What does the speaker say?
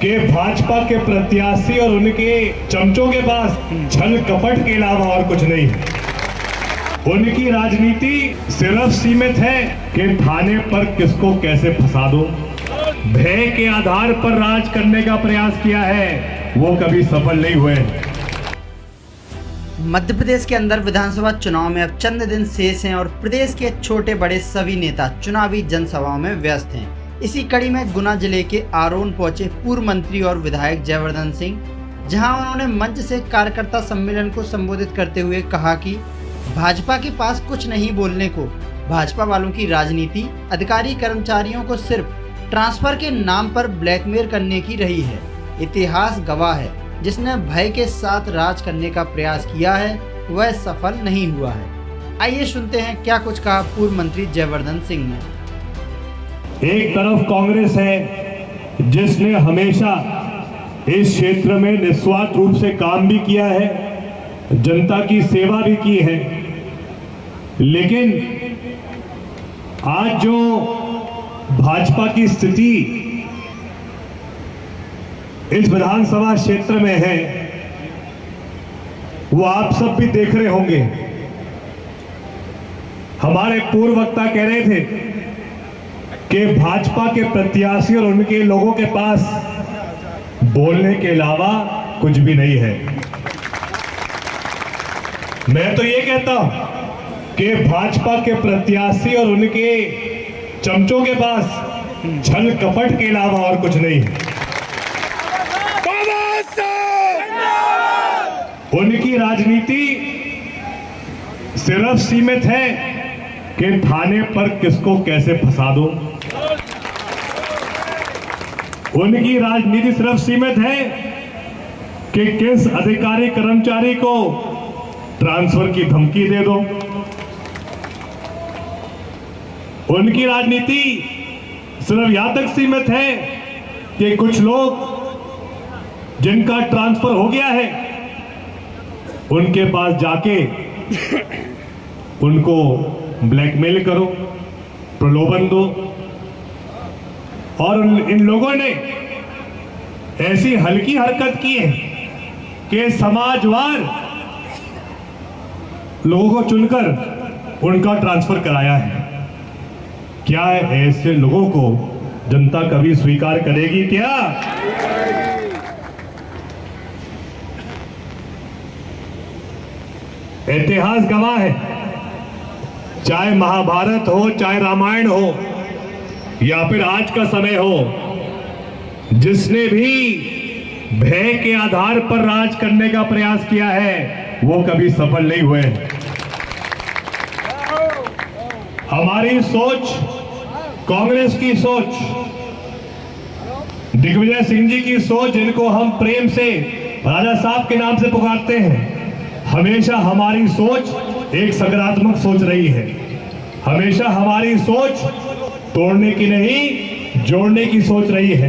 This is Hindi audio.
कि भाजपा के प्रत्याशी और उनके चमचों के पास छल कपट के अलावा और कुछ नहीं है। उनकी राजनीति सिर्फ सीमित है कि थाने पर किसको कैसे फंसा दो। भय के आधार पर राज करने का प्रयास किया है, वो कभी सफल नहीं हुए। मध्य प्रदेश के अंदर विधानसभा चुनाव में अब चंद दिन शेष हैं और प्रदेश के छोटे बड़े सभी नेता चुनावी जनसभाओं में व्यस्त हैं। इसी कड़ी में गुना जिले के आरोन पहुंचे पूर्व मंत्री और विधायक जयवर्धन सिंह, जहां उन्होंने मंच से कार्यकर्ता सम्मेलन को संबोधित करते हुए कहा कि भाजपा के पास कुछ नहीं बोलने को। भाजपा वालों की राजनीति अधिकारी कर्मचारियों को सिर्फ ट्रांसफर के नाम पर ब्लैकमेल करने की रही है। इतिहास गवाह है, जिसने भय के साथ राज करने का प्रयास किया है वह सफल नहीं हुआ है। आइए सुनते हैं क्या कुछ कहा पूर्व मंत्री जयवर्धन सिंह ने। एक तरफ कांग्रेस है जिसने हमेशा इस क्षेत्र में निस्वार्थ रूप से काम भी किया है, जनता की सेवा भी की है, लेकिन आज जो भाजपा की स्थिति इस विधानसभा क्षेत्र में है वो आप सब भी देख रहे होंगे। हमारे पूर्व वक्ता कह रहे थे कि भाजपा के प्रत्याशी और उनके लोगों के पास बोलने के अलावा कुछ भी नहीं है। मैं तो ये कहता हूं कि भाजपा के प्रत्याशी और उनके चमचों के पास छल कपट के अलावा और कुछ नहीं है। उनकी राजनीति सिर्फ सीमित है कि थाने पर किसको कैसे फंसा दो। उनकी राजनीति सिर्फ सीमित है कि किस अधिकारी कर्मचारी को ट्रांसफर की धमकी दे दो। उनकी राजनीति सिर्फ यहां तक सीमित है कि कुछ लोग जिनका ट्रांसफर हो गया है उनके पास जाके उनको ब्लैकमेल करो, प्रलोभन दो। और इन लोगों ने ऐसी हल्की हरकत की है कि समाजवार लोगों को चुनकर उनका ट्रांसफर कराया है। क्या ऐसे लोगों को जनता कभी स्वीकार करेगी क्या? इतिहास गवाह है, चाहे महाभारत हो, चाहे रामायण हो, या फिर आज का समय हो, जिसने भी भय के आधार पर राज करने का प्रयास किया है वो कभी सफल नहीं हुए। हमारी सोच, कांग्रेस की सोच, दिग्विजय सिंह जी की सोच, जिनको हम प्रेम से राजा साहब के नाम से पुकारते हैं, हमेशा हमारी सोच एक सकारात्मक सोच रही है। हमेशा हमारी सोच तोड़ने की नहीं, जोड़ने की सोच रही है।